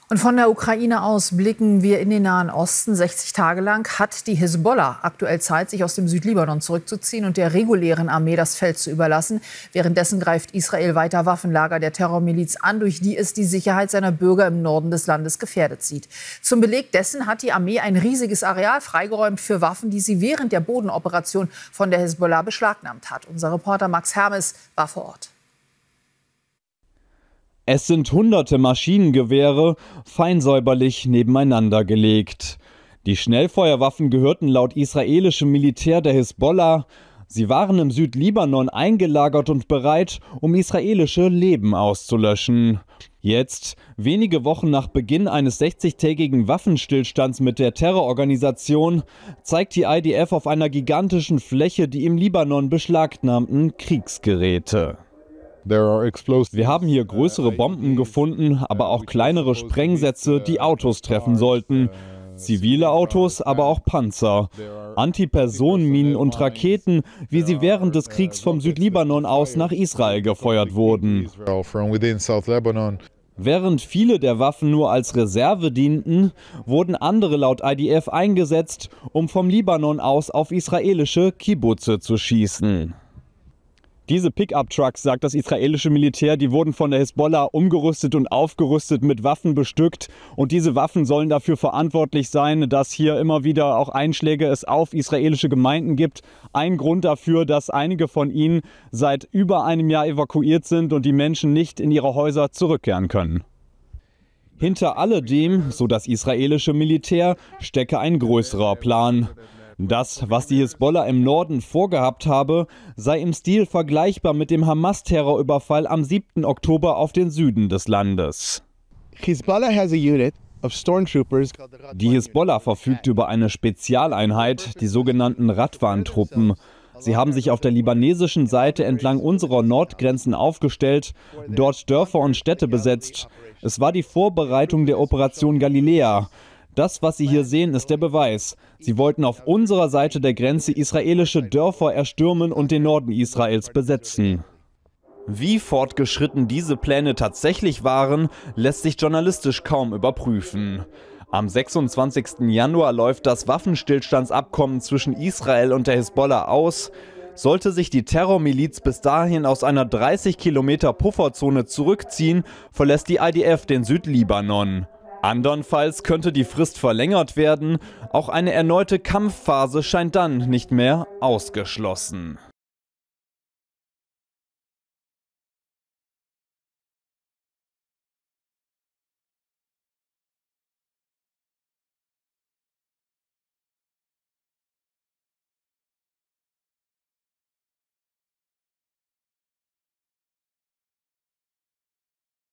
Und von der Ukraine aus blicken wir in den Nahen Osten. 60 Tage lang hat die Hisbollah aktuell Zeit, sich aus dem Südlibanon zurückzuziehen und der regulären Armee das Feld zu überlassen. Währenddessen greift Israel weiter Waffenlager der Terrormiliz an, durch die es die Sicherheit seiner Bürger im Norden des Landes gefährdet sieht. Zum Beleg dessen hat die Armee ein riesiges Areal freigeräumt für Waffen, die sie während der Bodenoperation von der Hisbollah beschlagnahmt hat. Unser Reporter Max Hermes war vor Ort. Es sind hunderte Maschinengewehre fein säuberlich nebeneinander gelegt. Die Schnellfeuerwaffen gehörten laut israelischem Militär der Hisbollah. Sie waren im Südlibanon eingelagert und bereit, um israelische Leben auszulöschen. Jetzt, wenige Wochen nach Beginn eines 60-tägigen Waffenstillstands mit der Terrororganisation, zeigt die IDF auf einer gigantischen Fläche die im Libanon beschlagnahmten Kriegsgeräte. Wir haben hier größere Bomben gefunden, aber auch kleinere Sprengsätze, die Autos treffen sollten. Zivile Autos, aber auch Panzer. Antipersonenminen und Raketen, wie sie während des Kriegs vom Südlibanon aus nach Israel gefeuert wurden. Während viele der Waffen nur als Reserve dienten, wurden andere laut IDF eingesetzt, um vom Libanon aus auf israelische Kibbutze zu schießen. Diese Pickup-Trucks, sagt das israelische Militär, die wurden von der Hisbollah umgerüstet und aufgerüstet, mit Waffen bestückt. Und diese Waffen sollen dafür verantwortlich sein, dass hier immer wieder auch Einschläge es auf israelische Gemeinden gibt. Ein Grund dafür, dass einige von ihnen seit über einem Jahr evakuiert sind und die Menschen nicht in ihre Häuser zurückkehren können. Hinter alledem, so das israelische Militär, stecke ein größerer Plan. Das, was die Hisbollah im Norden vorgehabt habe, sei im Stil vergleichbar mit dem Hamas-Terrorüberfall am 7. Oktober auf den Süden des Landes. Die Hisbollah verfügt über eine Spezialeinheit, die sogenannten Radwan-Truppen. Sie haben sich auf der libanesischen Seite entlang unserer Nordgrenzen aufgestellt, dort Dörfer und Städte besetzt. Es war die Vorbereitung der Operation Galiläa. Das, was Sie hier sehen, ist der Beweis. Sie wollten auf unserer Seite der Grenze israelische Dörfer erstürmen und den Norden Israels besetzen. Wie fortgeschritten diese Pläne tatsächlich waren, lässt sich journalistisch kaum überprüfen. Am 26. Januar läuft das Waffenstillstandsabkommen zwischen Israel und der Hisbollah aus. Sollte sich die Terrormiliz bis dahin aus einer 30 Kilometer Pufferzone zurückziehen, verlässt die IDF den Südlibanon. Andernfalls könnte die Frist verlängert werden. Auch eine erneute Kampfphase scheint dann nicht mehr ausgeschlossen.